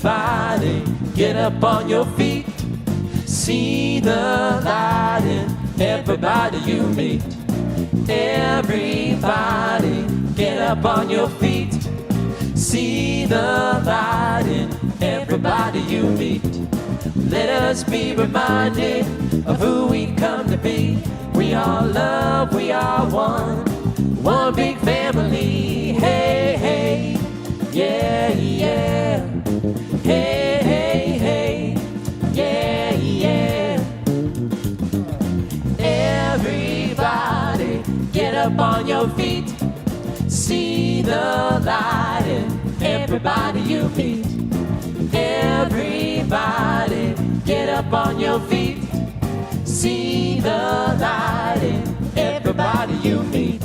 Everybody, get up on your feet. See the light in everybody you meet. Everybody, get up on your feet. See the light in everybody you meet. Let us be reminded of who we come to be. We are love, we are one big family. Hey, hey, yeah, yeah. Hey, hey, hey, yeah, yeah. Everybody, get up on your feet. See the light in everybody you meet. Everybody, get up on your feet. See the light in everybody you meet.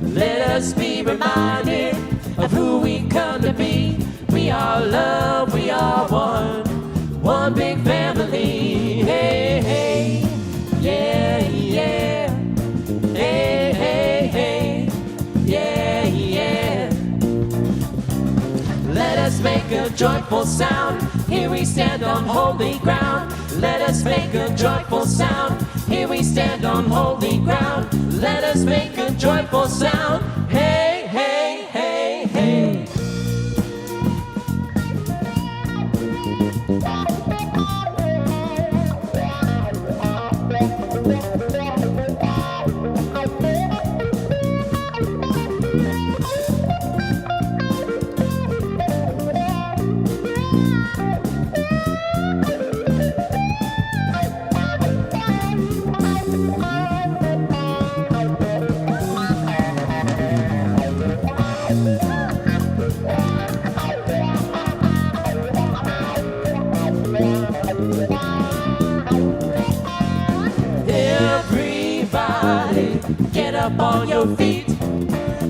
Let us be reminded of who we come to be. We are love, we are one big family. Hey, hey, yeah, yeah. Hey, hey, hey, yeah, yeah. Let us make a joyful sound. Here we stand on holy ground. Let us make a joyful sound. Here we stand on holy ground. Let us make a joyful sound. Hey, hey, hey, hey. Everybody, get up on your feet.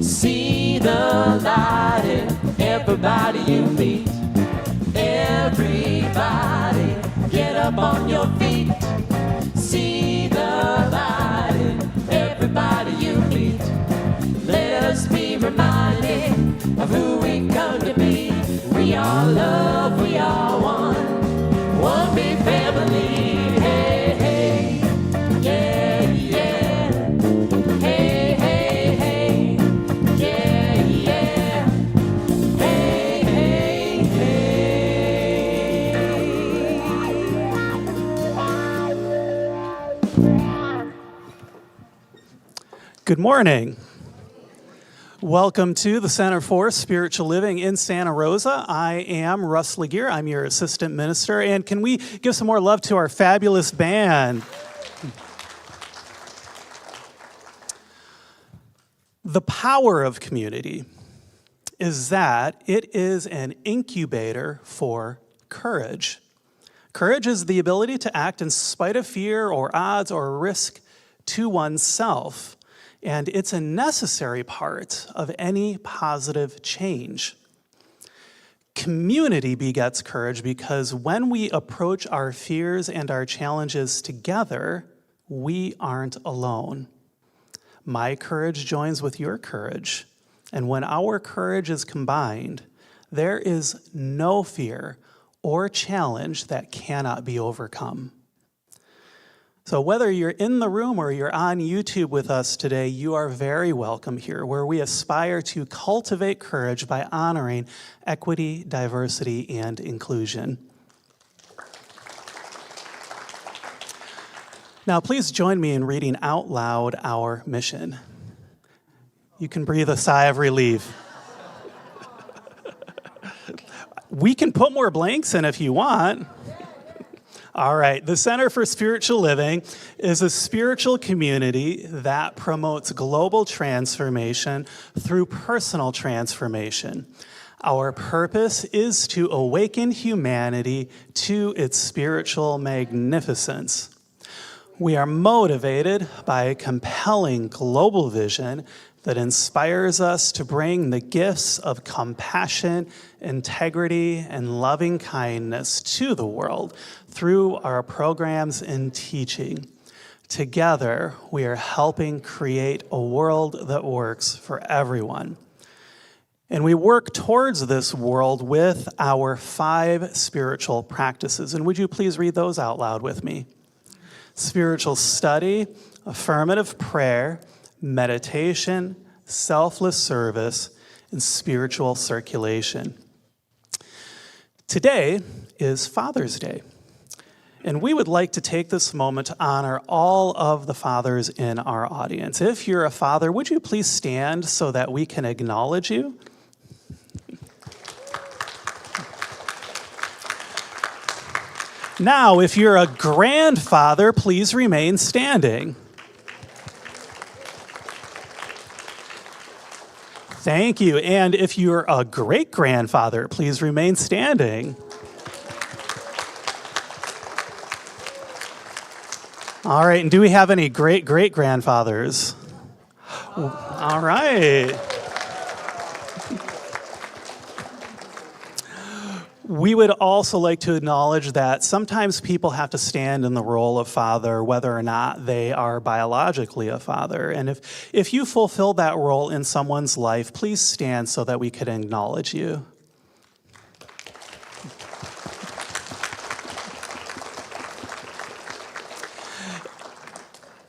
See the light in everybody you meet. Everybody, get up on your feet. See the light in everybody you meet. Let us be reminded of who we come to be. We are love, we are one big family. Hey, hey, yeah, yeah. Hey, hey, hey, yeah, yeah. Hey, hey, hey. Good morning. Welcome to the Center for Spiritual Living in Santa Rosa. I am Russ Laguerre. I'm your assistant minister. And can we give some more love to our fabulous band? The power of community is that it is an incubator for courage. Courage is the ability to act in spite of fear or odds or risk to oneself. And it's a necessary part of any positive change. Community begets courage because when we approach our fears and our challenges together, we aren't alone. My courage joins with your courage. And when our courage is combined, there is no fear or challenge that cannot be overcome. So whether you're in the room or you're on YouTube with us today, you are very welcome here, where we aspire to cultivate courage by honoring equity, diversity, and inclusion. Now, please join me in reading out loud our mission. You can breathe a sigh of relief. We can put more blanks in if you want. All right, the Center for Spiritual Living is a spiritual community that promotes global transformation through personal transformation. Our purpose is to awaken humanity to its spiritual magnificence. We are motivated by a compelling global vision that inspires us to bring the gifts of compassion, integrity, and loving kindness to the world through our programs and teaching. Together, we are helping create a world that works for everyone. And we work towards this world with our 5 spiritual practices. And would you please read those out loud with me? Spiritual study, affirmative prayer, meditation, selfless service, and spiritual circulation. Today is Father's Day. And we would like to take this moment to honor all of the fathers in our audience. If you're a father, would you please stand so that we can acknowledge you? Now, if you're a grandfather, please remain standing. Thank you. And if you're a great-grandfather, please remain standing. All right, and do we have any great-great-grandfathers? All right. We would also like to acknowledge that sometimes people have to stand in the role of father, whether or not they are biologically a father. And if you fulfill that role in someone's life, please stand so that we can acknowledge you.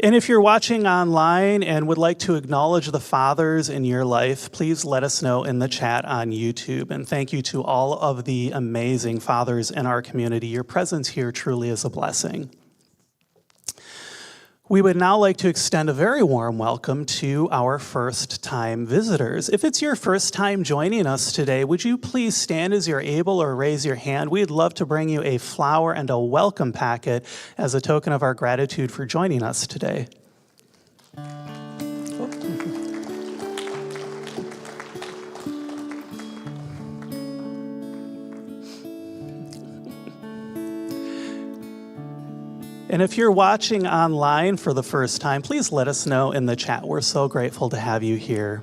And if you're watching online and would like to acknowledge the fathers in your life, please let us know in the chat on YouTube. And thank you to all of the amazing fathers in our community. Your presence here truly is a blessing. We would now like to extend a very warm welcome to our first-time visitors. If it's your first time joining us today, would you please stand as you're able or raise your hand? We'd love to bring you a flower and a welcome packet as a token of our gratitude for joining us today. And if you're watching online for the first time, please let us know in the chat. We're so grateful to have you here.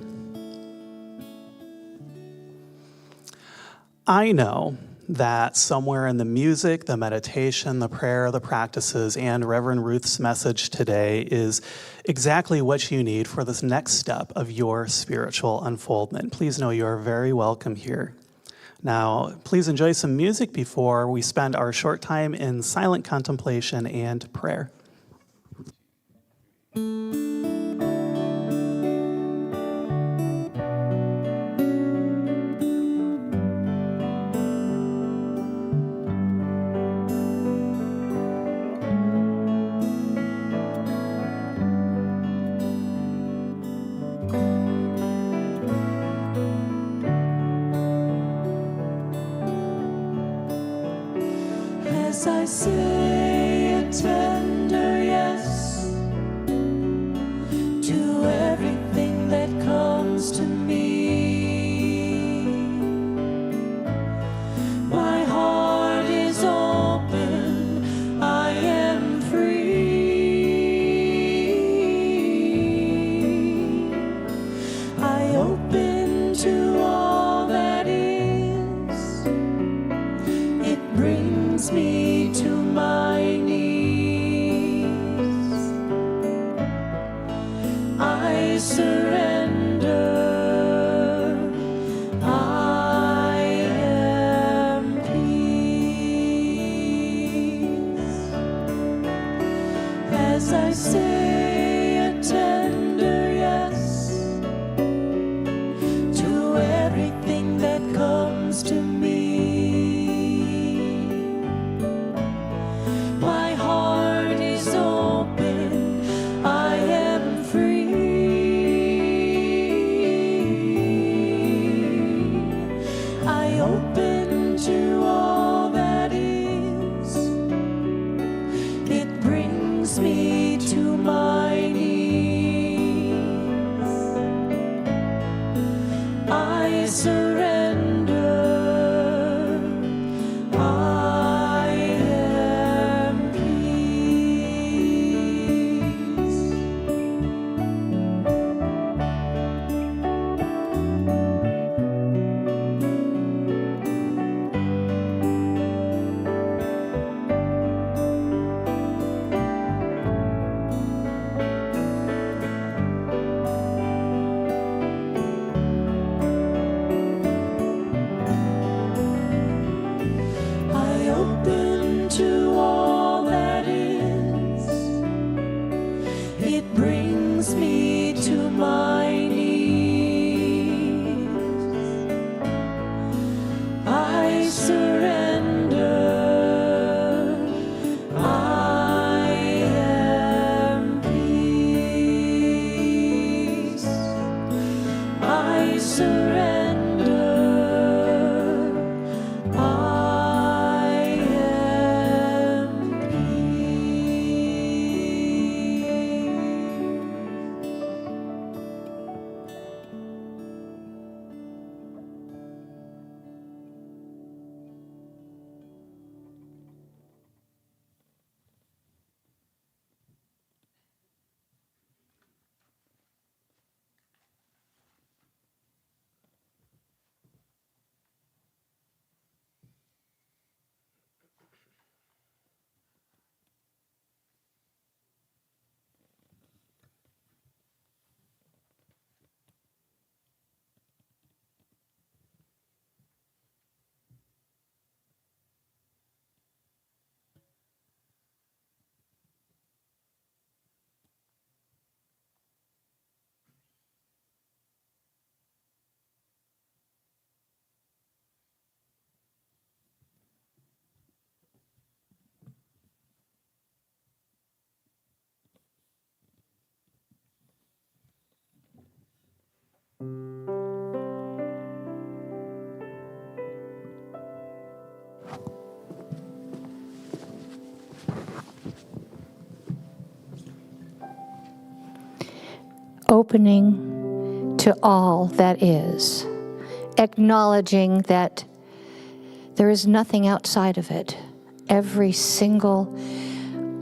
I know that somewhere in the music, the meditation, the prayer, the practices, and Reverend Ruth's message today is exactly what you need for this next step of your spiritual unfoldment. Please know you're very welcome here. Now, please enjoy some music before we spend our short time in silent contemplation and prayer. As I say a tender yes to everything that comes to me, my heart is open, I am free. I open to all that is. It brings me to my knees. I surrender. I am peace. As I say a tender yes to everything that comes to me. My heart is open, I am free. I open to all that is. It brings me to my knees. I surrender. I am peace. Opening to all that is, acknowledging that there is nothing outside of it. Every single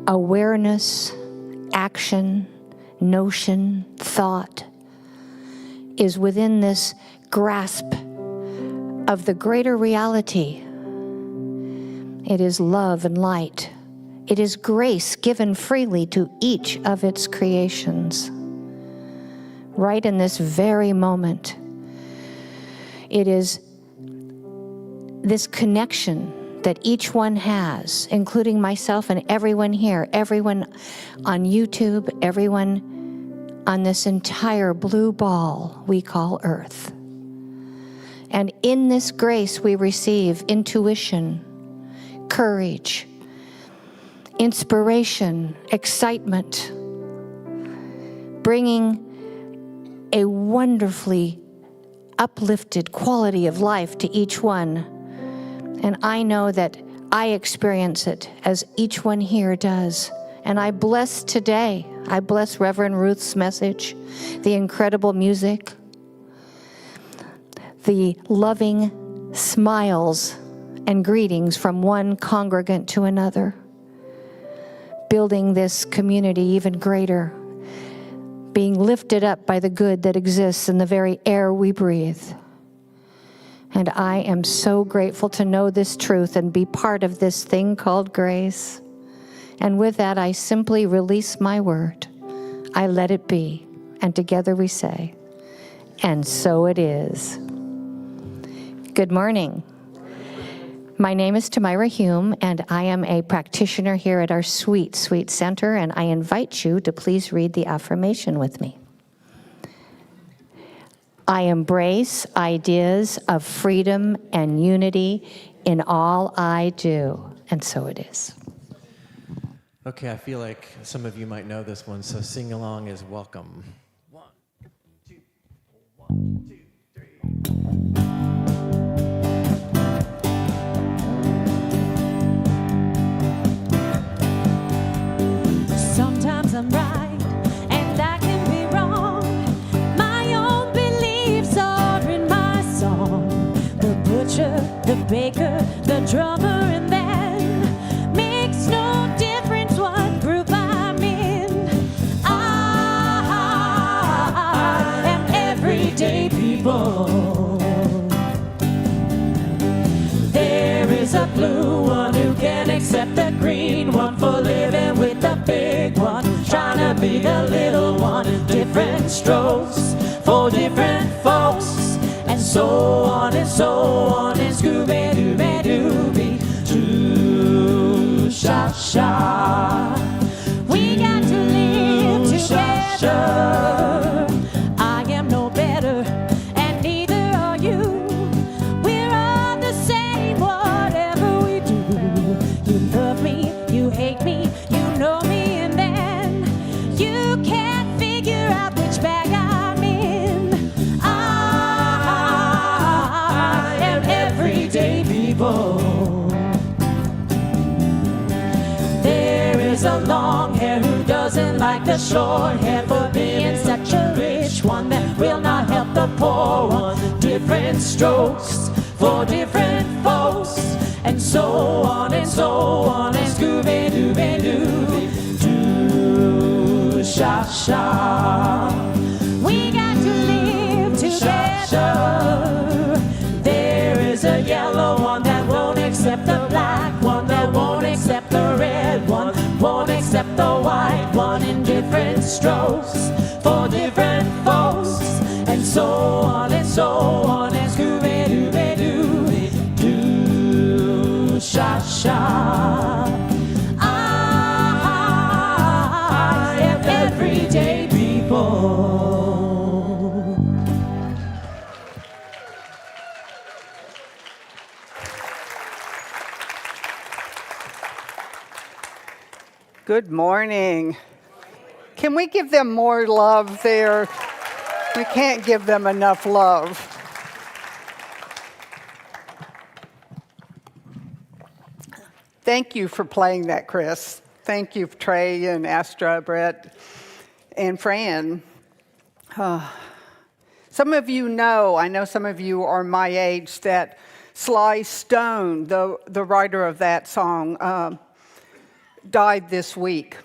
awareness, action, notion, thought is within this grasp of the greater reality. It is love and light. It is grace given freely to each of its creations. Right in this very moment, it is this connection that each one has, including myself and everyone here, everyone on YouTube, everyone on this entire blue ball we call Earth. And in this grace we receive intuition, courage, inspiration, excitement, bringing a wonderfully uplifted quality of life to each one. And I know that I experience it as each one here does. And I bless today. I bless Reverend Ruth's message, the incredible music, the loving smiles and greetings from one congregant to another, building this community even greater, being lifted up by the good that exists in the very air we breathe. And I am so grateful to know this truth and be part of this thing called grace. And with that, I simply release my word. I let it be. And together we say, and so it is. Good morning. My name is Tamira Hume, and I am a practitioner here at our sweet center, and I invite you to please read the affirmation with me. I embrace ideas of freedom and unity in all I do, and so it is. Okay, I feel like some of you might know this one, so sing along is welcome. 1, 2, 1, 2, 3. Sometimes I'm right, and I can be wrong. My own beliefs are in my song. The butcher, the baker, the drummer, and then makes no difference what group I'm in. I am everyday people. There is a blue one who can accept the green one, for living with the big one, trying to be the little one. Different strokes for different folks, and so on and so on, and Scooby-Dooby-Dooby, shoo-sha-sha. We got to live together. I am no better, and neither are you. We're all the same, whatever we do. You love me, you hate me, you know me, and then you can't figure out which bag I'm in. I am everyday people. There is a long hair who doesn't like the short hair, for being such a rich one that will not help the poor one. Different strokes for different folks, and so on and so on, and Scooby-Dooby-Dooby, doo-sha-sha. We got to live together. There is a yellow one that won't accept the black one, that won't accept the red one, won't accept the white one. In different strokes for different folks, and so on and so on, and Scooby-Dooby-Dooby, doo-sha-sha. I am everyday people. Good morning. Can we give them more love there? We can't give them enough love. Thank you for playing that, Chris. Thank you, Trey and Astra, Brett, and Fran. Some of you know, I know some of you are my age, that Sly Stone, the writer of that song, died this week.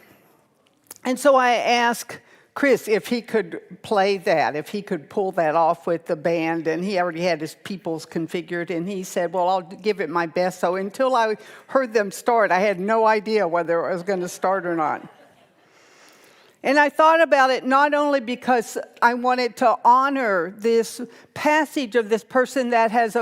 And so I asked Chris if he could play that, if he could pull that off with the band, and he already had his peoples configured, and he said, well, I'll give it my best. So until I heard them start, I had no idea whether it was going to start or not. And I thought about it not only because I wanted to honor this passage of this person that has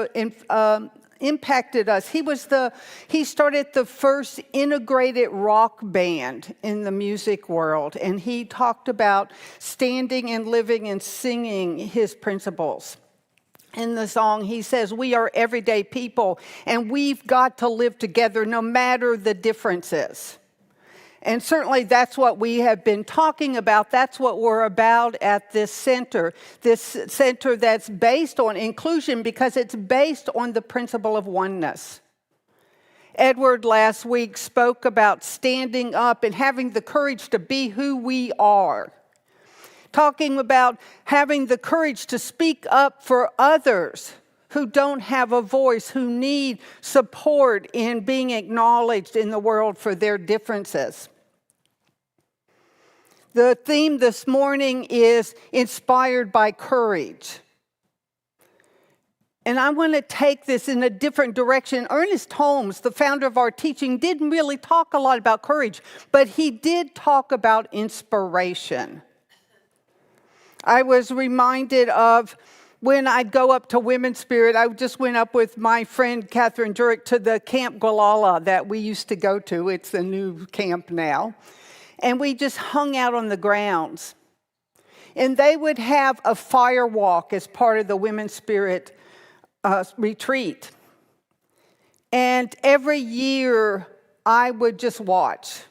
impacted us. He started the first integrated rock band in the music world, and he talked about standing and living and singing his principles. In the song, he says, we are everyday people, and we've got to live together no matter the differences. And certainly that's what we have been talking about. That's what we're about at this center that's based on inclusion because it's based on the principle of oneness. Edward last week spoke about standing up and having the courage to be who we are. Talking about having the courage to speak up for others who don't have a voice, who need support in being acknowledged in the world for their differences. The theme this morning is inspired by courage. And I want to take this in a different direction. Ernest Holmes, the founder of our teaching, didn't really talk a lot about courage, but he did talk about inspiration. I was reminded of when I'd go up to Women's Spirit. I just went up with my friend Catherine Jurek to the Camp Gualala that we used to go to. It's a new camp now. And we just hung out on the grounds. And they would have a fire walk as part of the Women's Spirit retreat. And every year I would just watch.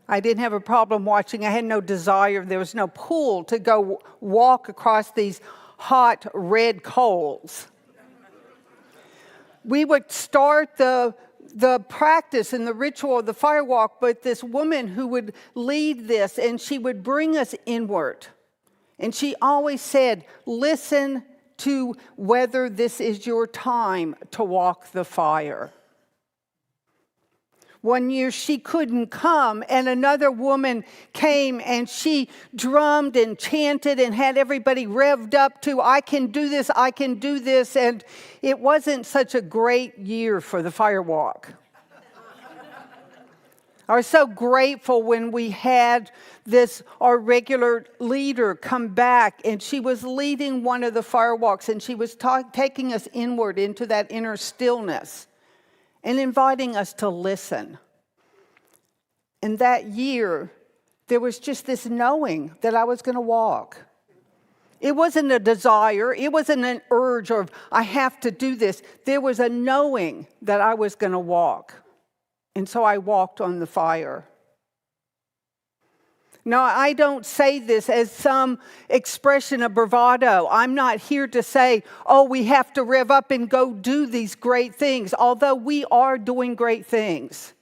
I didn't have a problem watching. I had no desire. There was no pull to go walk across these hot red coals. We would start the practice and the ritual of the fire walk, but this woman who would lead this, and she would bring us inward. And she always said, listen to whether this is your time to walk the fire. One year she couldn't come, and another woman came and she drummed and chanted and had everybody revved up to, I can do this, I can do this. And it wasn't such a great year for the fire walk. I was so grateful when we had our regular leader come back, and she was leading one of the fire walks, and she was taking us inward into that inner stillness and inviting us to listen. And that year, there was just this knowing that I was going to walk. It wasn't a desire. It wasn't an urge of, I have to do this. There was a knowing that I was going to walk. And so I walked on the fire. Now, I don't say this as some expression of bravado. I'm not here to say, we have to rev up and go do these great things, although we are doing great things.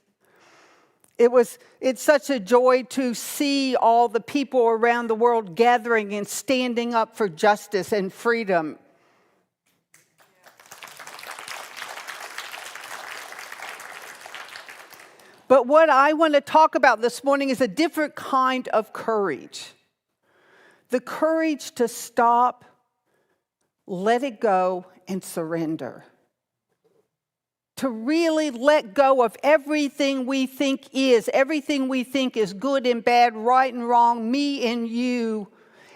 It's such a joy to see all the people around the world gathering and standing up for justice and freedom. But what I want to talk about this morning is a different kind of courage. The courage to stop, let it go, and surrender. To really let go of everything we think is good and bad, right and wrong, me and you,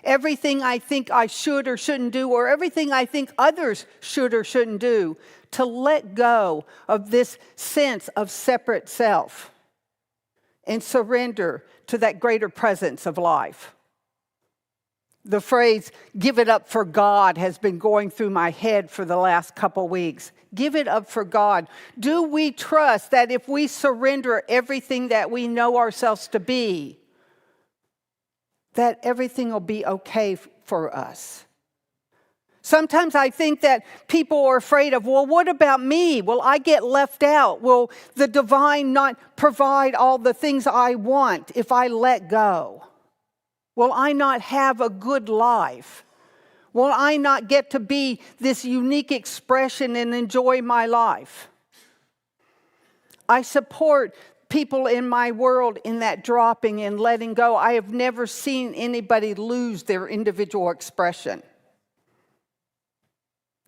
everything I think I should or shouldn't do, or everything I think others should or shouldn't do. To let go of this sense of separate self and surrender to that greater presence of life. The phrase, give it up for God, has been going through my head for the last couple weeks. Give it up for God. Do we trust that if we surrender everything that we know ourselves to be, that everything will be okay for us? Sometimes I think that people are afraid of, well, what about me? Will I get left out? Will the divine not provide all the things I want if I let go? Will I not have a good life? Will I not get to be this unique expression and enjoy my life? I support people in my world in that dropping and letting go. I have never seen anybody lose their individual expression.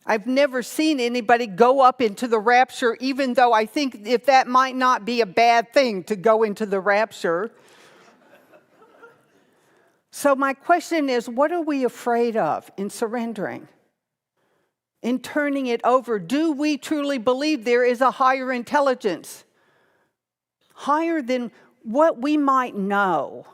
I've never seen anybody go up into the rapture, even though I think if that might not be a bad thing to go into the rapture. So my question is, what are we afraid of in surrendering? In turning it over? Do we truly believe there is a higher intelligence? Higher than what we might know?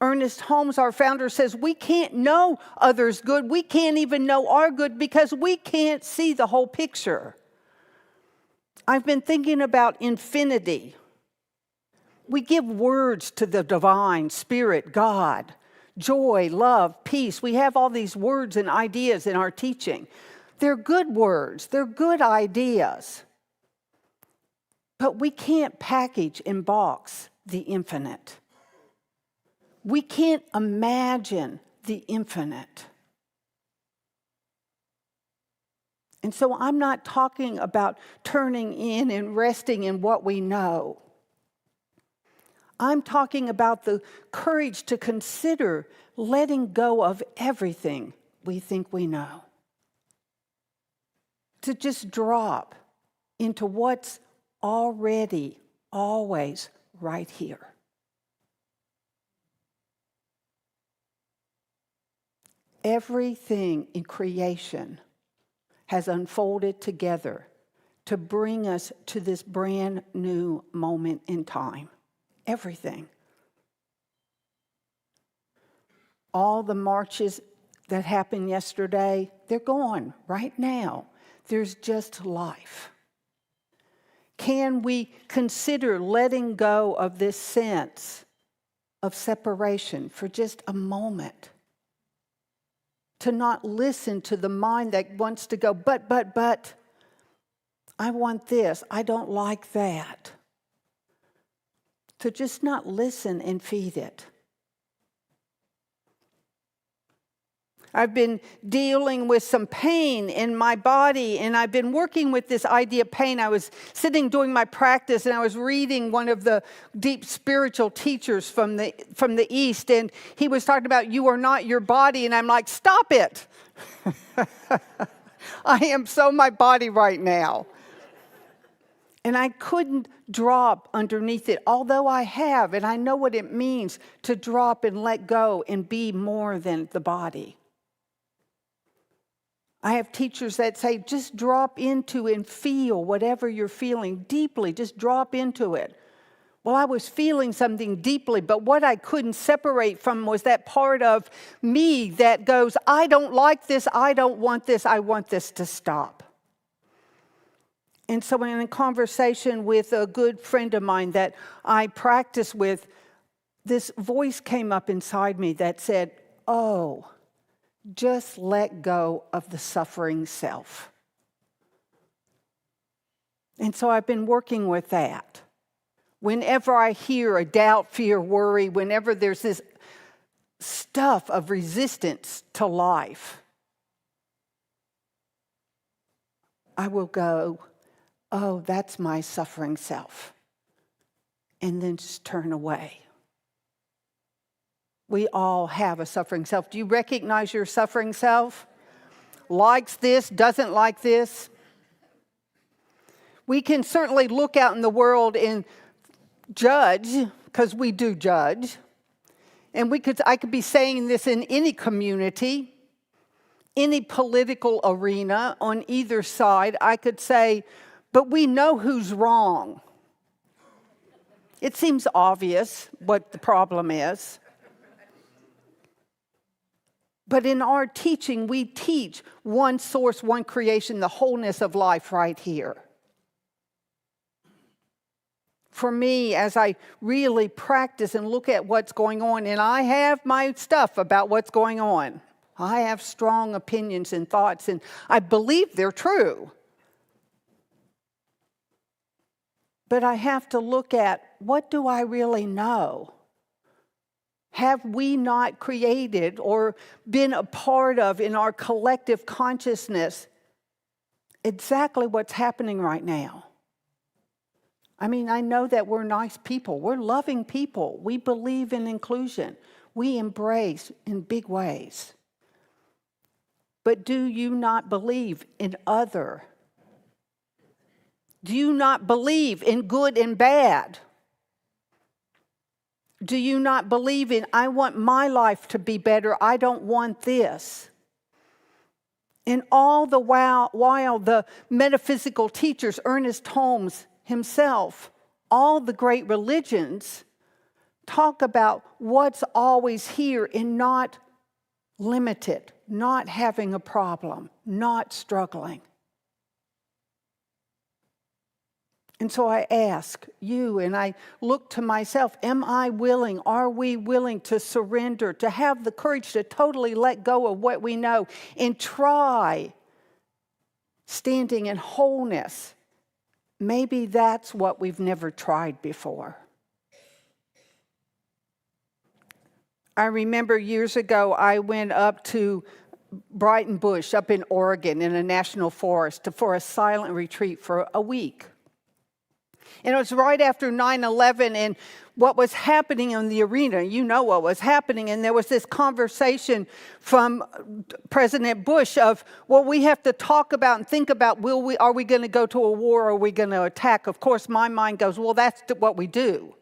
Ernest Holmes, our founder, says we can't know others' good. We can't even know our good because we can't see the whole picture. I've been thinking about infinity. We give words to the divine, spirit, God, joy, love, peace. We have all these words and ideas in our teaching. They're good words. They're good ideas. But we can't package and box the infinite. We can't imagine the infinite. And so I'm not talking about turning in and resting in what we know. I'm talking about the courage to consider letting go of everything we think we know. To just drop into what's already, always right here. Everything in creation has unfolded together to bring us to this brand new moment in time. Everything. All the marches that happened yesterday, they're gone right now. There's just life. Can we consider letting go of this sense of separation for just a moment? To not listen to the mind that wants to go, but, I want this, I don't like that. To just not listen and feed it. I've been dealing with some pain in my body, and I've been working with this idea of pain. I was sitting doing my practice, and I was reading one of the deep spiritual teachers from the East, and he was talking about you are not your body, and I'm like, stop it. I am so my body right now. And I couldn't drop underneath it, although I have, and I know what it means to drop and let go and be more than the body. I have teachers that say, just drop into and feel whatever you're feeling deeply. Just drop into it. Well, I was feeling something deeply, but what I couldn't separate from was that part of me that goes, I don't like this, I don't want this, I want this to stop. And so in a conversation with a good friend of mine that I practice with, this voice came up inside me that said, oh, just let go of the suffering self. And so I've been working with that. Whenever I hear a doubt, fear, worry, whenever there's this stuff of resistance to life, I will go, oh, that's my suffering self. And then just turn away. We all have a suffering self. Do you recognize your suffering self? Likes this, doesn't like this? We can certainly look out in the world and judge, because we do judge. And I could be saying this in any community, any political arena on either side. I could say, but we know who's wrong. It seems obvious what the problem is. But in our teaching, we teach one source, one creation, the wholeness of life right here. For me, as I really practice and look at what's going on, and I have my stuff about what's going on, I have strong opinions and thoughts, and I believe they're true. But I have to look at, what do I really know? Have we not created or been a part of in our collective consciousness exactly what's happening right now? I mean, I know that we're nice people. We're loving people. We believe in inclusion. We embrace in big ways. But do you not believe in other? Do you not believe in good and bad? Do you not believe in, I want my life to be better, I don't want this? And all the while the metaphysical teachers, Ernest Holmes himself, all the great religions talk about what's always here and not limited, not having a problem, not struggling. And so I ask you, and I look to myself, am I willing, are we willing to surrender, to have the courage to totally let go of what we know and try standing in wholeness? Maybe that's what we've never tried before. I remember years ago, I went up to Brighton Bush up in Oregon in a national forest for a silent retreat for a week. And it was right after 9/11 and what was happening in the arena. You know what was happening. And there was this conversation from President Bush of, well, we have to talk about and think about, are we going to go to a war or are we going to attack? Of course, my mind goes, well, that's what we do,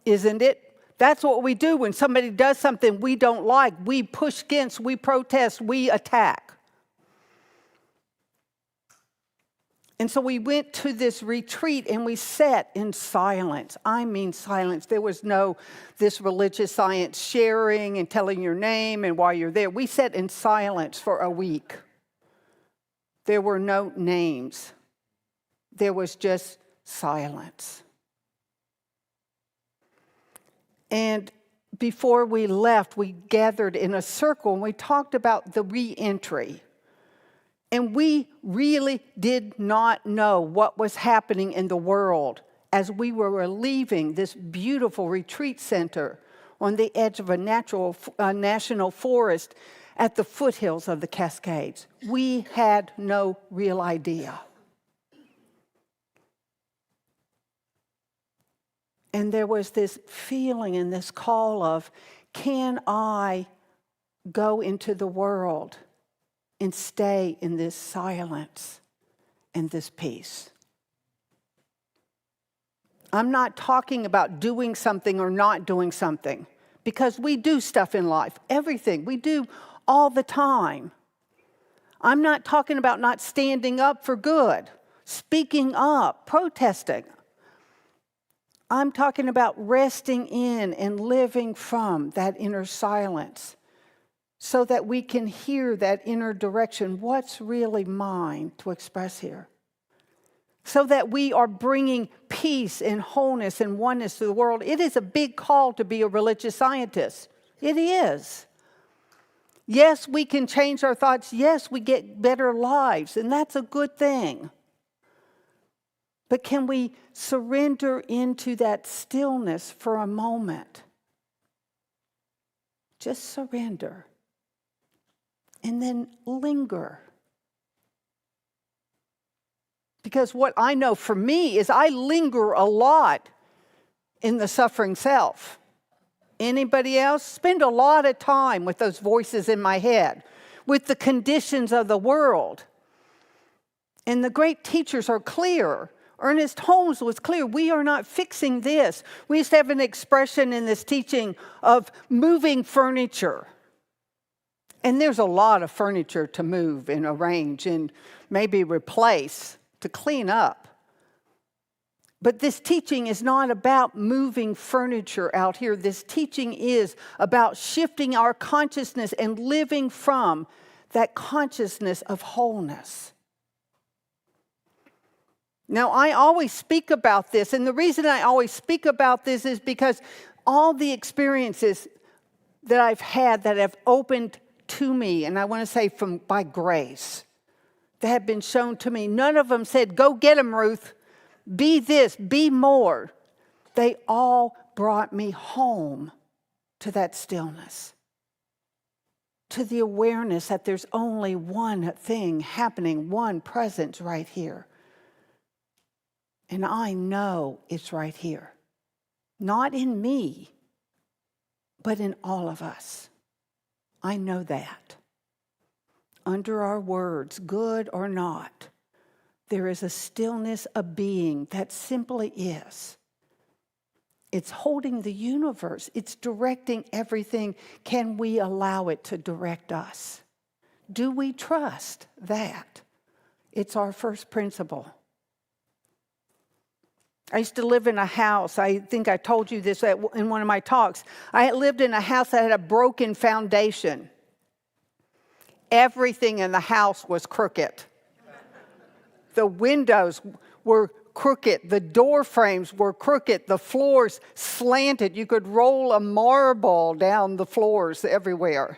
isn't it? That's what we do when somebody does something we don't like. We push against, we protest, we attack. And so we went to this retreat and we sat in silence. I mean silence. There was no this religious science sharing and telling your name and why you're there. We sat in silence for a week. There were no names. There was just silence. And before we left, we gathered in a circle and we talked about the re-entry. And we really did not know what was happening in the world as we were leaving this beautiful retreat center on the edge of a national forest at the foothills of the Cascades. We had no real idea. And there was this feeling and this call of, can I go into the world and stay in this silence and this peace? I'm not talking about doing something or not doing something, because we do stuff in life, everything. We do all the time. I'm not talking about not standing up for good, speaking up, protesting. I'm talking about resting in and living from that inner silence so that we can hear that inner direction, what's really mine to express here. So that we are bringing peace and wholeness and oneness to the world. It is a big call to be a religious scientist. It is. Yes, we can change our thoughts. Yes, we get better lives, and that's a good thing. But can we surrender into that stillness for a moment? Just surrender. And then linger. Because what I know for me is I linger a lot in the suffering self. Anybody else? Spend a lot of time with those voices in my head, with the conditions of the world. And the great teachers are clear. Ernest Holmes was clear. We are not fixing this. We used to have an expression in this teaching of moving furniture. And there's a lot of furniture to move and arrange and maybe replace, to clean up. But this teaching is not about moving furniture out here. This teaching is about shifting our consciousness and living from that consciousness of wholeness. Now, I always speak about this, and the reason I always speak about this is because all the experiences that I've had that have opened to me, and I want to say by grace, that have been shown to me. None of them said, go get them, Ruth. Be this, be more. They all brought me home to that stillness, to the awareness that there's only one thing happening, one presence right here. And I know it's right here. Not in me, but in all of us. I know that. Under our words, good or not, there is a stillness of being that simply is. It's holding the universe. It's directing everything. Can we allow it to direct us? Do we trust that? It's our first principle. I used to live in a house. I think I told you this in one of my talks. I lived in a house that had a broken foundation. Everything in the house was crooked. The windows were crooked. The door frames were crooked. The floors slanted. You could roll a marble down the floors everywhere.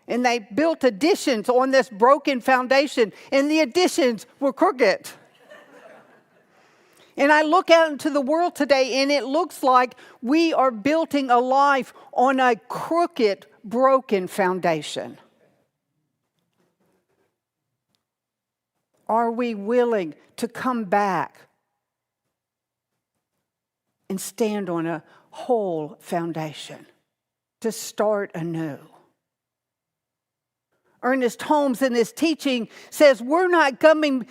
And they built additions on this broken foundation, and the additions were crooked. And I look out into the world today, and it looks like we are building a life on a crooked, broken foundation. Are we willing to come back and stand on a whole foundation, to start anew? Ernest Holmes in his teaching says we're not going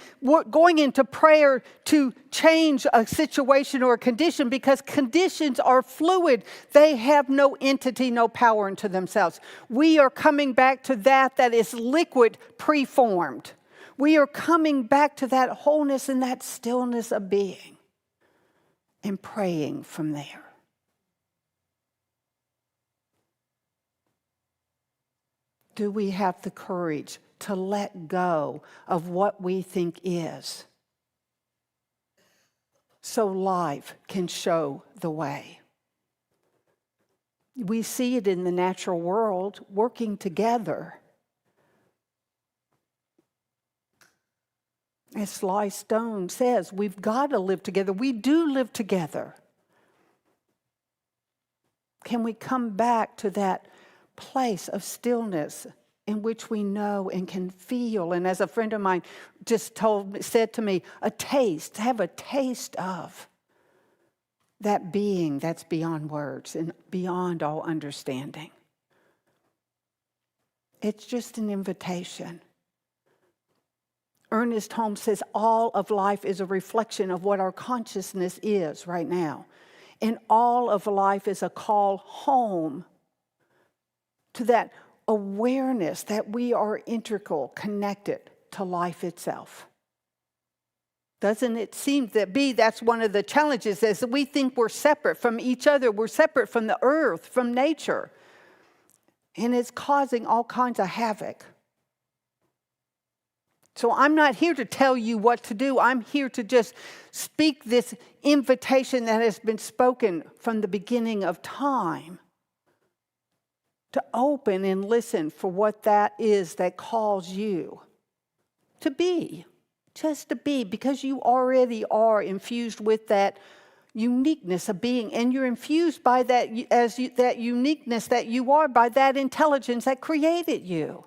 into prayer to change a situation or a condition, because conditions are fluid. They have no entity, no power unto themselves. We are coming back to that is liquid, preformed. We are coming back to that wholeness and that stillness of being and praying from there. Do we have the courage to let go of what we think is, so life can show the way? We see it in the natural world working together. As Sly Stone says, we've got to live together. We do live together. Can we come back to that place of stillness in which we know and can feel? And as a friend of mine said to me, have a taste of that being that's beyond words and beyond all understanding. It's just an invitation. Ernest Holmes says all of life is a reflection of what our consciousness is right now. And all of life is a call home to that awareness that we are integral, connected to life itself. Doesn't it seem that's one of the challenges, is that we think we're separate from each other. We're separate from the earth, from nature. And it's causing all kinds of havoc. So I'm not here to tell you what to do. I'm here to just speak this invitation that has been spoken from the beginning of time, to open and listen for what that is that calls you to be, just to be, because you already are infused with that uniqueness of being, and you're infused by that that uniqueness that you are by that intelligence that created you.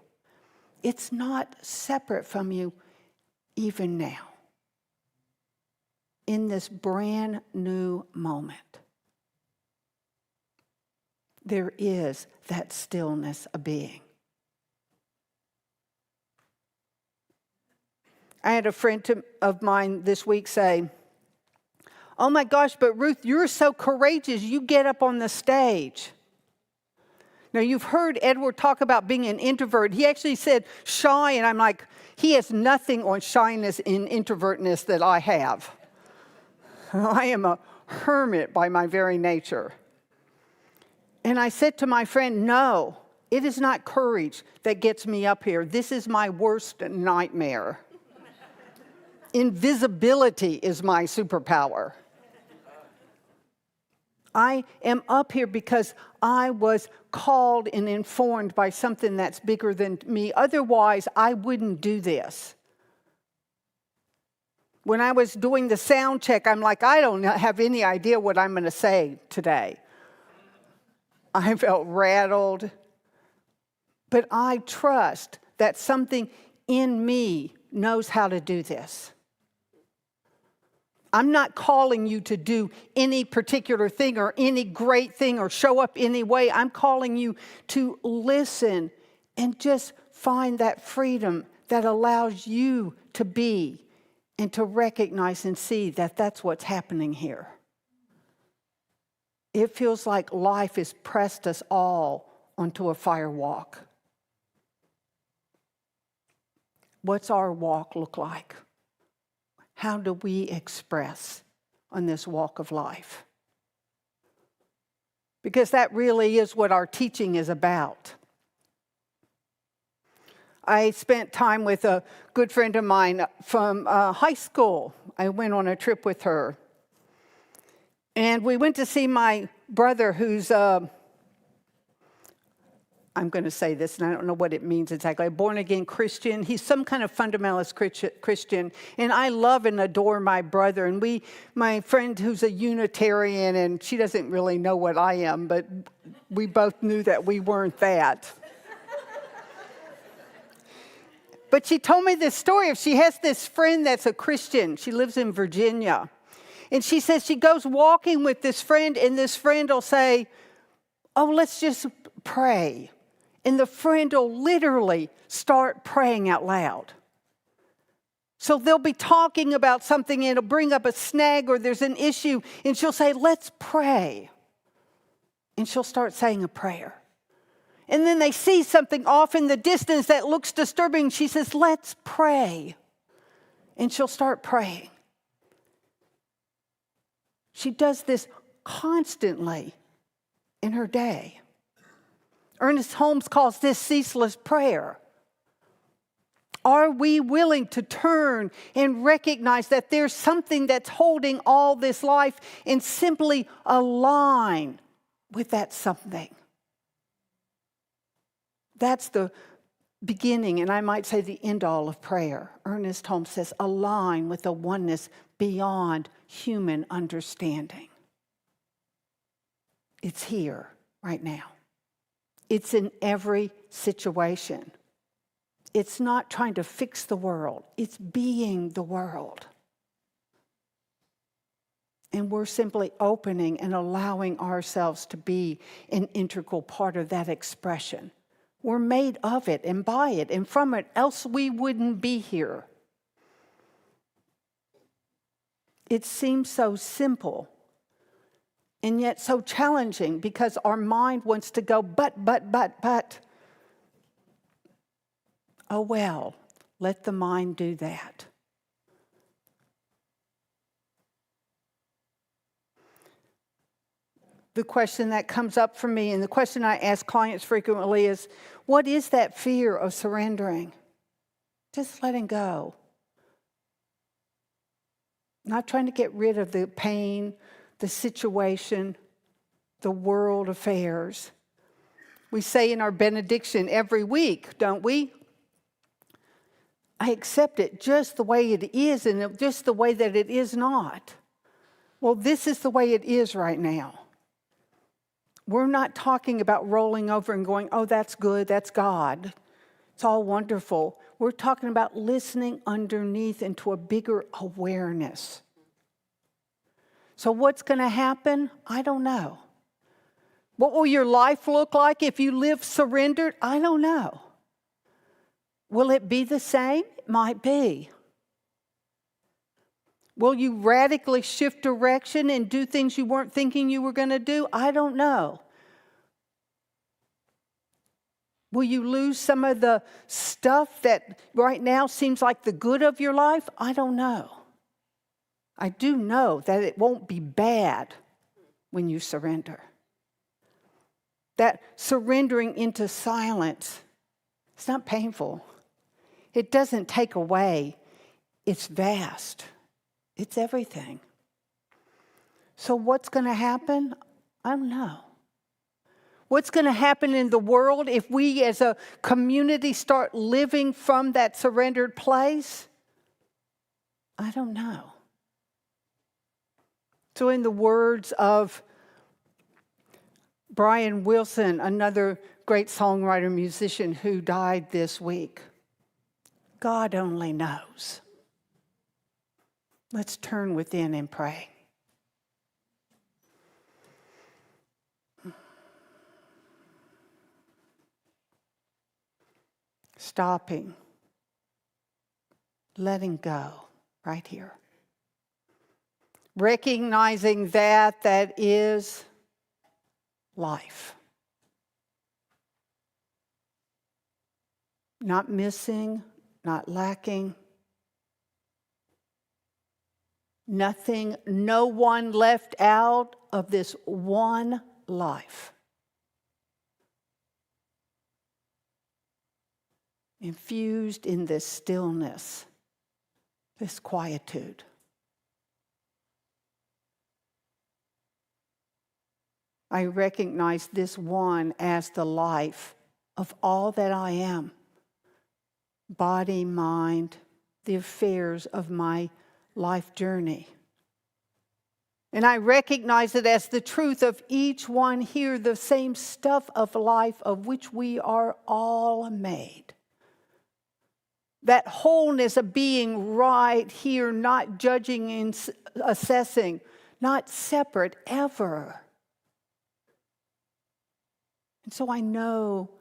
It's not separate from you even now, in this brand new moment. There is that stillness of being. I had a friend of mine this week say, "Oh my gosh, but Ruth, you're so courageous. You get up on the stage." Now, you've heard Edward talk about being an introvert. He actually said shy, and I'm like, he has nothing on shyness and introvertness that I have. I am a hermit by my very nature. And I said to my friend, no, it is not courage that gets me up here. This is my worst nightmare. Invisibility is my superpower. I am up here because I was called and informed by something that's bigger than me. Otherwise, I wouldn't do this. When I was doing the sound check, I'm like, I don't have any idea what I'm going to say today. I felt rattled. But I trust that something in me knows how to do this. I'm not calling you to do any particular thing or any great thing or show up any way. I'm calling you to listen and just find that freedom that allows you to be and to recognize and see that that's what's happening here. It feels like life has pressed us all onto a fire walk. What's our walk look like? How do we express on this walk of life? Because that really is what our teaching is about. I spent time with a good friend of mine from high school. I went on a trip with her. And we went to see my brother who's I'm going to say this, and I don't know what it means exactly, a born-again Christian. He's some kind of fundamentalist Christian, and I love and adore my brother. And my friend who's a Unitarian, and she doesn't really know what I am, but we both knew that we weren't that. But she told me this story of she has this friend that's a Christian. She lives in Virginia. And she says she goes walking with this friend, and this friend will say, oh, let's just pray. And the friend will literally start praying out loud. So they'll be talking about something, and it'll bring up a snag or there's an issue, and she'll say, let's pray. And she'll start saying a prayer. And then they see something off in the distance that looks disturbing. She says, let's pray. And she'll start praying. She does this constantly in her day. Ernest Holmes calls this ceaseless prayer. Are we willing to turn and recognize that there's something that's holding all this life and simply align with that something? That's the beginning, and I might say the end all of prayer. Ernest Holmes says, align with a oneness beyond human understanding. It's here right now. It's in every situation. It's not trying to fix the world. It's being the world. And we're simply opening and allowing ourselves to be an integral part of that expression. We're made of it and by it and from it, else we wouldn't be here. It seems so simple and yet so challenging because our mind wants to go, but. Oh, well, let the mind do that. The question that comes up for me, and the question I ask clients frequently is, what is that fear of surrendering? Just letting go. Not trying to get rid of the pain, the situation, the world affairs. We say in our benediction every week, don't we? I accept it just the way it is and just the way that it is not. Well, this is the way it is right now. We're not talking about rolling over and going, oh, that's good, that's God. It's all wonderful. We're talking about listening underneath into a bigger awareness. So what's going to happen? I don't know. What will your life look like if you live surrendered? I don't know. Will it be the same? It might be. Will you radically shift direction and do things you weren't thinking you were going to do? I don't know. Will you lose some of the stuff that right now seems like the good of your life? I don't know. I do know that it won't be bad when you surrender. That surrendering into silence, it's not painful. It doesn't take away. It's vast. It's everything. So what's going to happen? I don't know. What's going to happen in the world if we as a community start living from that surrendered place? I don't know. So in the words of Brian Wilson, another great songwriter, musician who died this week, God only knows. Let's turn within and pray. Stopping, letting go right here. Recognizing that is life. Not missing, not lacking. Nothing, no one left out of this one life. Infused in this stillness, this quietude. I recognize this one as the life of all that I am. Body, mind, the affairs of my life journey. And I recognize it as the truth of each one here, the same stuff of life of which we are all made. That wholeness of being right here, not judging and assessing, not separate ever. And so I know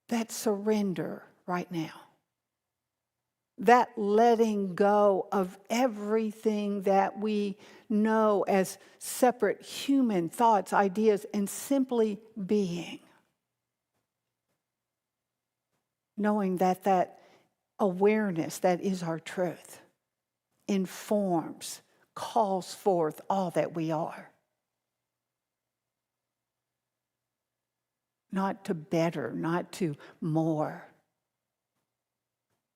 that surrender right now. That letting go of everything that we know as separate human thoughts, ideas, and simply being. Knowing that awareness that is our truth informs, calls forth all that we are. Not to better, not to more,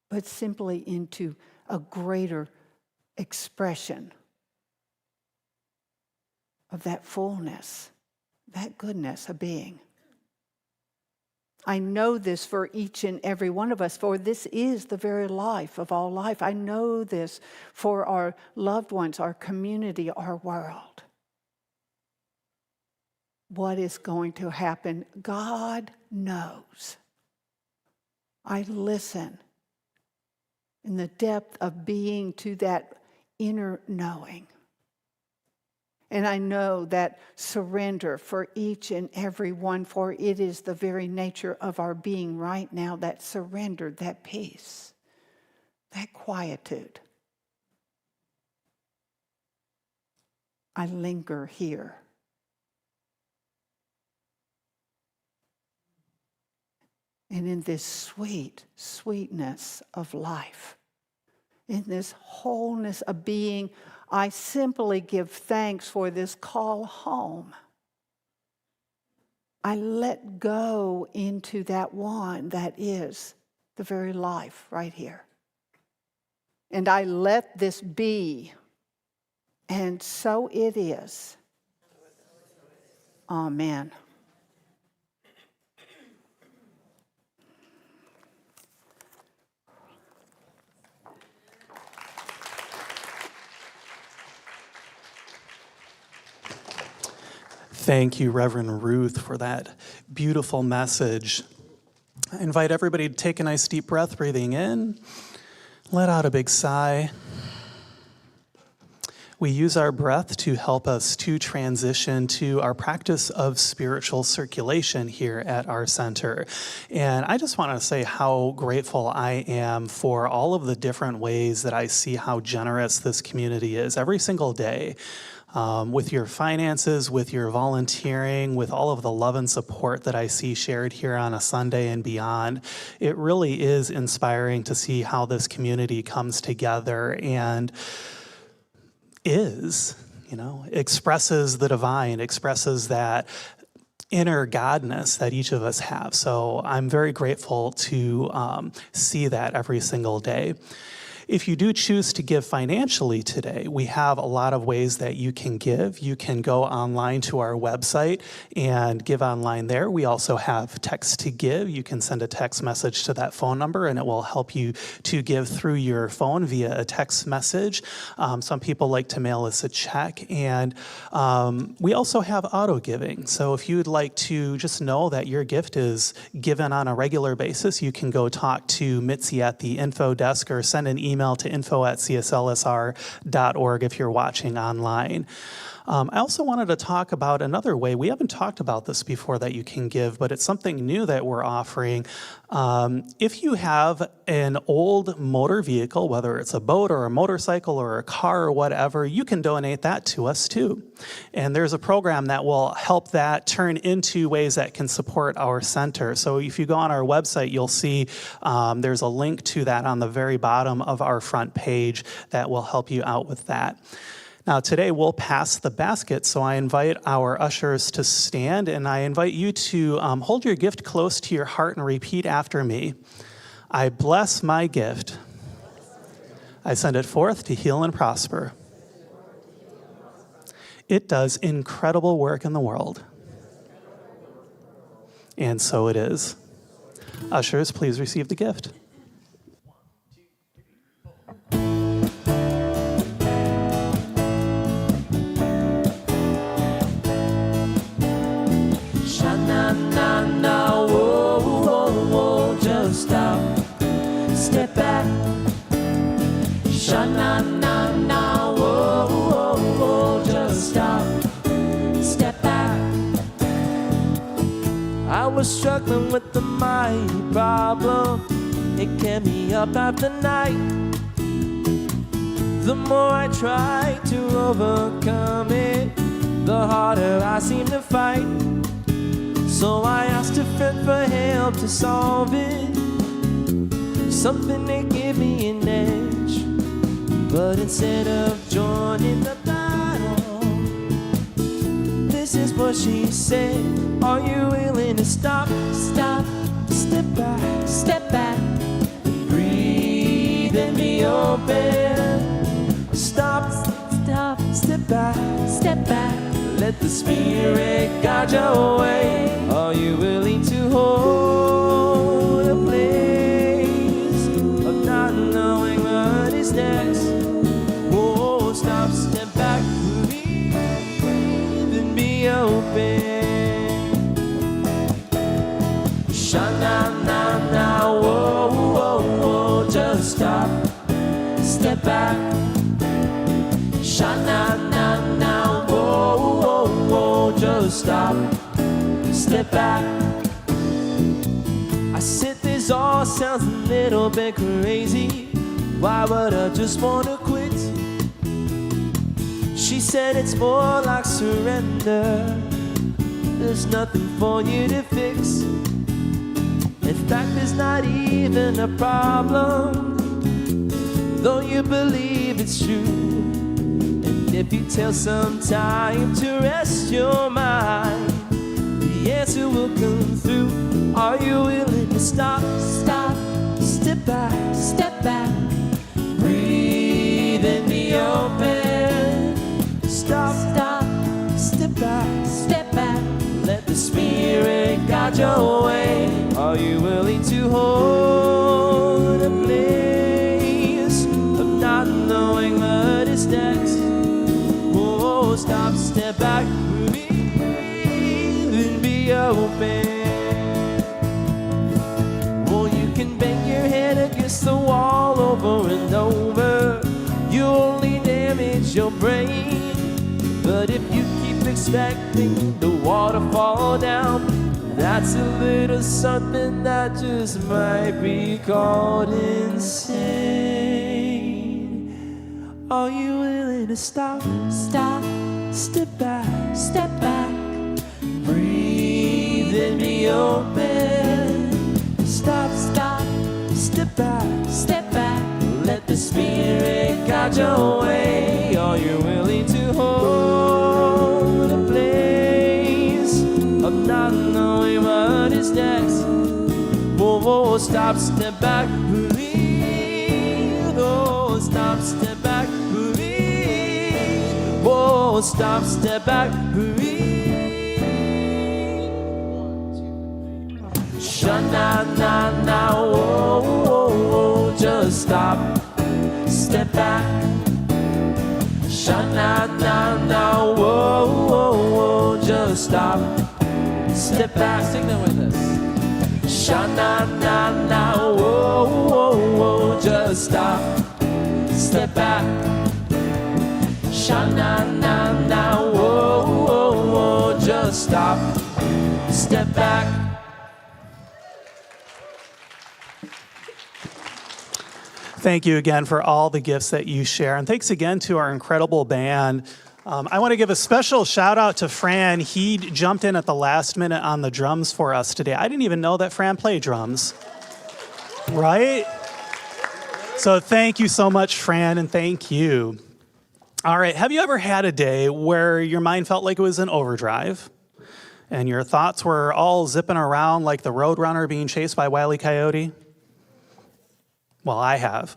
but simply into a greater expression of that fullness, that goodness of being. I know this for each and every one of us, for this is the very life of all life. I know this for our loved ones, our community, our world. What is going to happen? God knows. I listen in the depth of being to that inner knowing. And I know that surrender for each and every one, for it is the very nature of our being right now, that surrender, that peace, that quietude. I linger here. And in this sweetness of life, in this wholeness of being, I simply give thanks for this call home. I let go into that one that is the very life right here. And I let this be. And so it is. Amen. Thank you, Reverend Ruth, for that beautiful message. I invite everybody to take a nice deep breath, breathing in. Let out a big sigh. We use our breath to help us to transition to our practice of spiritual circulation here at our center. And I just want to say how grateful I am for all of the different ways that I see how generous this community is every single day. With your finances, with your volunteering, with all of the love and support that I see shared here on a Sunday and beyond. It really is inspiring to see how this community comes together and expresses the divine, expresses that inner godness that each of us have. So I'm very grateful to see that every single day. If you do choose to give financially today, we have a lot of ways that you can give. You can go online to our website and give online there. We also have text to give. You can send a text message to that phone number and it will help you to give through your phone via a text message. Some people like to mail us a check, and we also have auto giving. So if you'd like to just know that your gift is given on a regular basis, you can go talk to Mitzi at the info desk or send an email to info@cslsr.org if you're watching online. I also wanted to talk about another way. We haven't talked about this before that you can give, but it's something new that we're offering. If you have an old motor vehicle, whether it's a boat or a motorcycle or a car or whatever, you can donate that to us too. And there's a program that will help that turn into ways that can support our center. So if you go on our website, you'll see there's a link to that on the very bottom of our front page that will help you out with that. Now today we'll pass the basket, so I invite our ushers to stand, and I invite you to hold your gift close to your heart and repeat after me. I bless my gift. I send it forth to heal and prosper. It does incredible work in the world. And so it is. Ushers, please receive the gift. Sha-na-na-na, whoa, whoa, whoa, just stop, step back. Sha-na-na-na, whoa, whoa, whoa, just stop, step back. I was struggling with the mighty problem. It kept me up after night. The more I tried to overcome it, the harder I seemed to fight. So I asked a friend for help to solve it, something that gave me an edge. But instead of joining the battle, this is what she said: are you willing to stop, stop, step back, Step back, breathe and be open? Stop, stop, step back, step back. let the Spirit guide your way. Are you willing to hold a place of not knowing what is next? Oh, stop, step back, breathe and be open. Sha-na-na-na, whoa, whoa, whoa, just stop, step back. Sha-na-na-na, whoa, whoa, whoa, just stop, step back. I said this all sounds a little bit crazy. Why would I just wanna quit? She said it's more like surrender. There's nothing for you to fix. In fact, there's not even a problem, though you believe it's true. If you tell some time to rest your mind, the answer will come through. Are you willing to stop, Stop, step back, step back, breathe and be open? Stop, stop, step back, step back. let the Spirit guide your way. Are you willing to hold a place of not knowing what is next? Oh, stop, step back, breathe and be open. Well, you can bang your head against the wall over and over. You only damage your brain. But if you keep expecting the water fall down, that's a little something that just might be called insane. Are you willing to stop, Stop, step back, step back, breathe and be open? Stop, stop, step back, step back. let the Spirit guide your way. Are you willing to hold a place of not knowing what is next? Whoa, whoa, stop, step back, breathe. Oh. stop, step back, breathe. Whoa, stop, step back, breathe. Sha-na-na-na, whoa, whoa, whoa, just stop, step back. Sha-na-na-na, whoa, whoa, whoa, just stop, step back. Sing that with us. Sha-na-na-na, whoa, whoa, whoa, just stop, step back. Sha-na-na-na, whoa, whoa, whoa, just stop, step back. Thank you again for all the gifts that you share. And thanks again to our incredible band. I want to give a special shout out to Fran. He jumped in at the last minute on the drums for us today. I didn't even know that Fran played drums, right? So thank you so much, Fran, and thank you. All right, have you ever had a day where your mind felt like it was in overdrive and your thoughts were all zipping around like the Roadrunner being chased by Wile E. Coyote? Well, I have.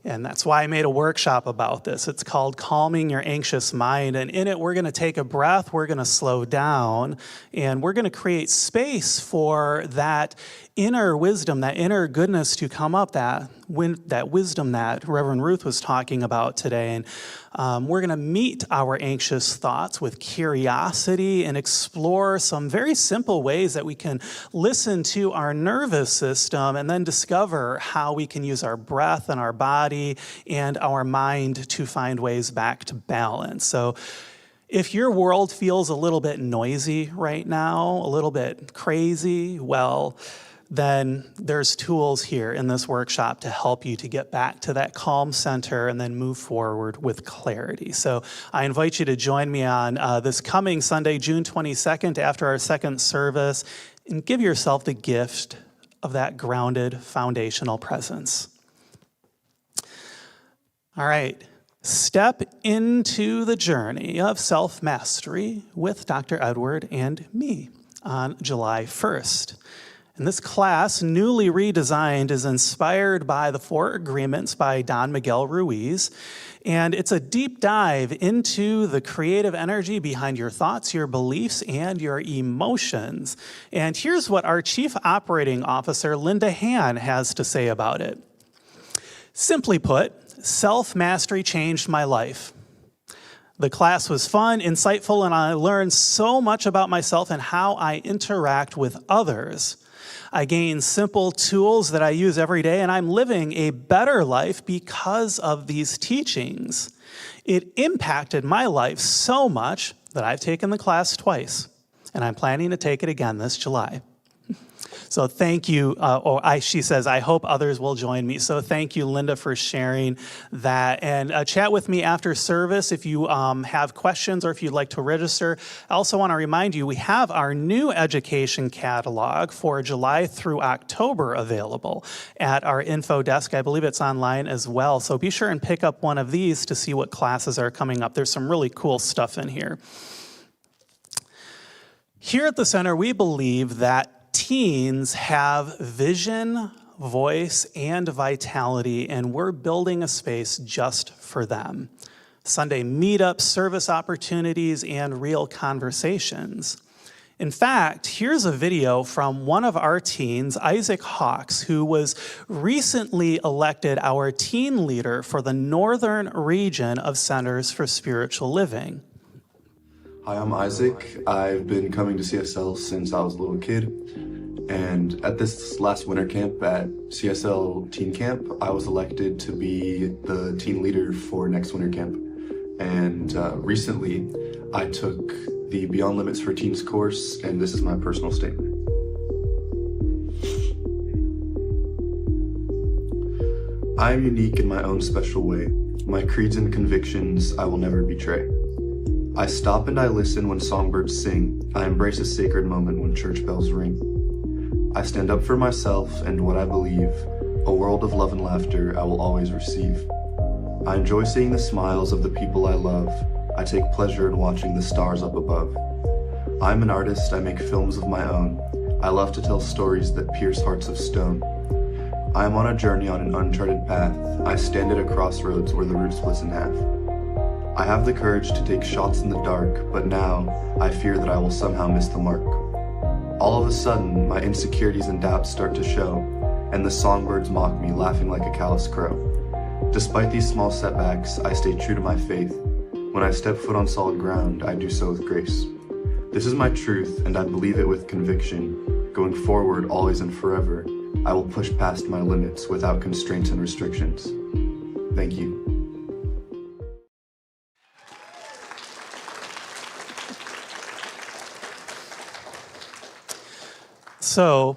And that's why I made a workshop about this. It's called Calming Your Anxious Mind. And in it, we're going to take a breath, we're going to slow down, and we're going to create space for that inner wisdom, that inner goodness to come up, that wisdom that Reverend Ruth was talking about today. And we're going to meet our anxious thoughts with curiosity and explore some very simple ways that we can listen to our nervous system and then discover how we can use our breath and our body and our mind to find ways back to balance. So if your world feels a little bit noisy right now, a little bit crazy, well, then there's tools here in this workshop to help you to get back to that calm center and then move forward with clarity. So I invite you to join me on this coming Sunday, June 22nd, after our second service, and give yourself the gift of that grounded foundational presence. All right, step into the journey of self-mastery with Dr. Edward and me on July 1st. And this class, newly redesigned, is inspired by the 4 Agreements by Don Miguel Ruiz. And it's a deep dive into the creative energy behind your thoughts, your beliefs, and your emotions. And here's what our Chief Operating Officer, Linda Han, has to say about it. Simply put, self-mastery changed my life. The class was fun, insightful, and I learned so much about myself and how I interact with others. I gained simple tools that I use every day, and I'm living a better life because of these teachings. It impacted my life so much that I've taken the class twice, and I'm planning to take it again this July. So thank you, she says, I hope others will join me. So thank you, Linda, for sharing that. And chat with me after service if you have questions or if you'd like to register. I also want to remind you, we have our new education catalog for July through October available at our info desk. I believe it's online as well. So be sure and pick up one of these to see what classes are coming up. There's some really cool stuff in here. Here at the center, we believe that teens have vision, voice, and vitality, and we're building a space just for them. Sunday meetups, service opportunities, and real conversations. In fact, here's a video from one of our teens, Isaac Hawks, who was recently elected our teen leader for the northern region of Centers for Spiritual Living. Hi, I'm Isaac. I've been coming to CSL since I was a little kid. And at this last winter camp at CSL Teen Camp, I was elected to be the teen leader for next winter camp. And recently, I took the Beyond Limits for Teens course, and this is my personal statement. I am unique in my own special way. My creeds and convictions I will never betray. I stop and I listen when songbirds sing. I embrace a sacred moment when church bells ring. I stand up for myself and what I believe. A world of love and laughter I will always receive. I enjoy seeing the smiles of the people I love. I take pleasure in watching the stars up above. I'm an artist, I make films of my own. I love to tell stories that pierce hearts of stone. I am on a journey on an uncharted path. I stand at a crossroads where the route splits in half. I have the courage to take shots in the dark, but now I fear that I will somehow miss the mark. All of a sudden, my insecurities and doubts start to show, and the songbirds mock me, laughing like a callous crow. Despite these small setbacks, I stay true to my faith. When I step foot on solid ground, I do so with grace. This is my truth, and I believe it with conviction. Going forward, always and forever, I will push past my limits without constraints and restrictions. Thank you. So,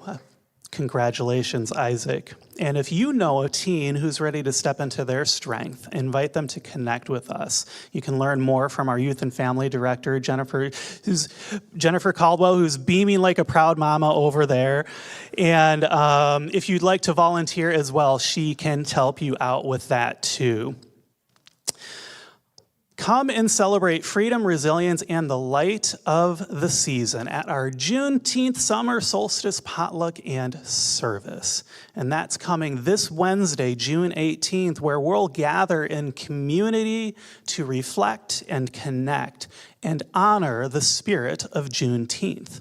congratulations, Isaac. And if you know a teen who's ready to step into their strength, invite them to connect with us. You can learn more from our youth and family director, Jennifer Caldwell, who's beaming like a proud mama over there. And if you'd like to volunteer as well, she can help you out with that too. Come and celebrate freedom, resilience, and the light of the season at our Juneteenth Summer Solstice Potluck and Service. And that's coming this Wednesday, June 18th, where we'll gather in community to reflect and connect and honor the spirit of Juneteenth.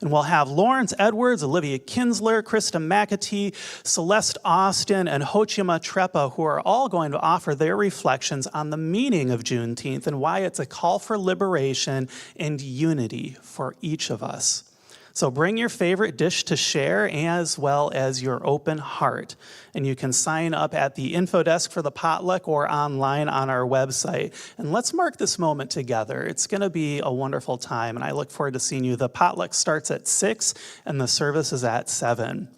And we'll have Lawrence Edwards, Olivia Kinsler, Krista McAtee, Celeste Austin, and Hochima Trepa, who are all going to offer their reflections on the meaning of Juneteenth and why it's a call for liberation and unity for each of us. So bring your favorite dish to share as well as your open heart. And you can sign up at the info desk for the potluck or online on our website. And let's mark this moment together. It's going to be a wonderful time, and I look forward to seeing you. The potluck starts at 6 and the service is at 7.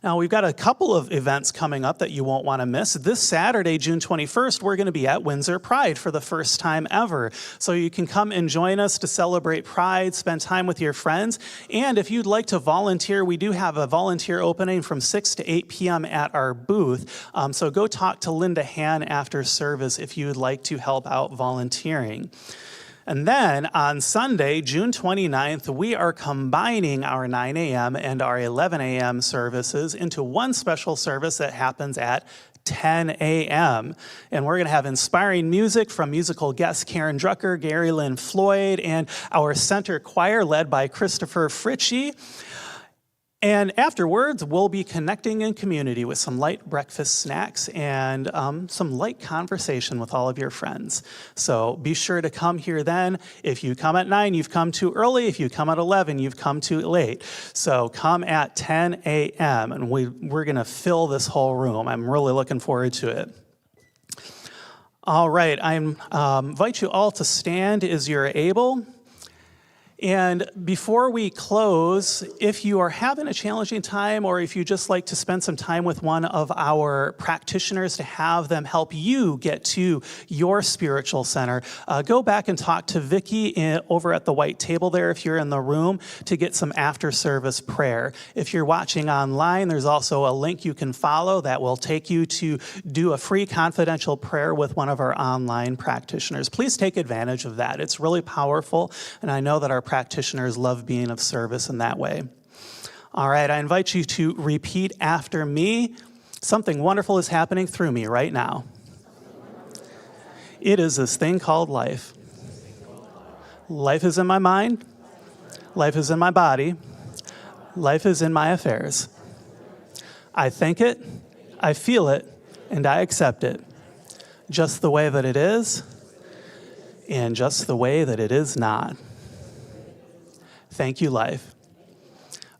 Now, we've got a couple of events coming up that you won't want to miss. This Saturday, June 21st, we're going to be at Windsor Pride for the first time ever. So you can come and join us to celebrate Pride, spend time with your friends. And if you'd like to volunteer, we do have a volunteer opening from 6 to 8 p.m. at our booth. So go talk to Linda Han after service if you would like to help out volunteering. And then on Sunday, June 29th, we are combining our 9 a.m. and our 11 a.m. services into one special service that happens at 10 a.m. And we're going to have inspiring music from musical guests Karen Drucker, Gary Lynn Floyd, and our center choir led by Christopher Fritchie. And afterwards, we'll be connecting in community with some light breakfast snacks and some light conversation with all of your friends. So be sure to come here then. If you come at 9, you've come too early. If you come at 11, you've come too late. So come at 10 a.m. and we're going to fill this whole room. I'm really looking forward to it. All right, I invite you all to stand as you're able. And before we close, if you are having a challenging time or if you just like to spend some time with one of our practitioners to have them help you get to your spiritual center, go back and talk to Vicki over at the white table there if you're in the room to get some after-service prayer. If you're watching online, there's also a link you can follow that will take you to do a free confidential prayer with one of our online practitioners. Please take advantage of that. It's really powerful, and I know that our practitioners love being of service in that way. All right, I invite you to repeat after me. Something wonderful is happening through me right now. It is this thing called life. Life is in my mind. Life is in my body. Life is in my affairs. I think it, I feel it, and I accept it. Just the way that it is, and just the way that it is not. Thank you, life.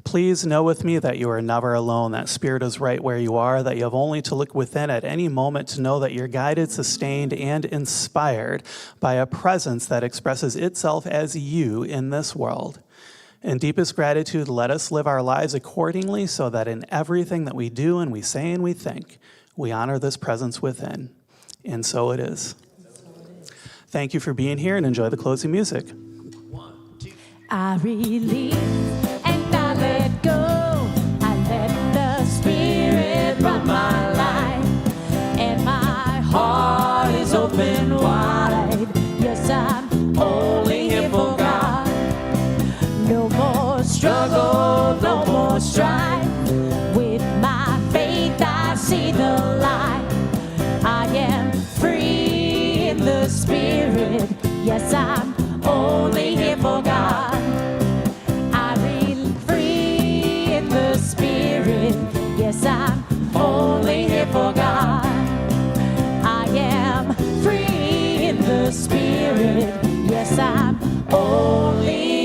Please know with me that you are never alone, that Spirit is right where you are, that you have only to look within at any moment to know that you're guided, sustained, and inspired by a presence that expresses itself as you in this world. In deepest gratitude, let us live our lives accordingly so that in everything that we do and we say and we think, we honor this presence within. And so it is. Thank you for being here and enjoy the closing music. I release and I let go. I let the Spirit run my life, and my heart is open wide. Yes, I'm only here for God. No more struggle, no more strife. With my faith Yes, I'm only here for God. I'm free in the Spirit. Yes, I'm only here for God. I am free in the Spirit. Yes, I'm only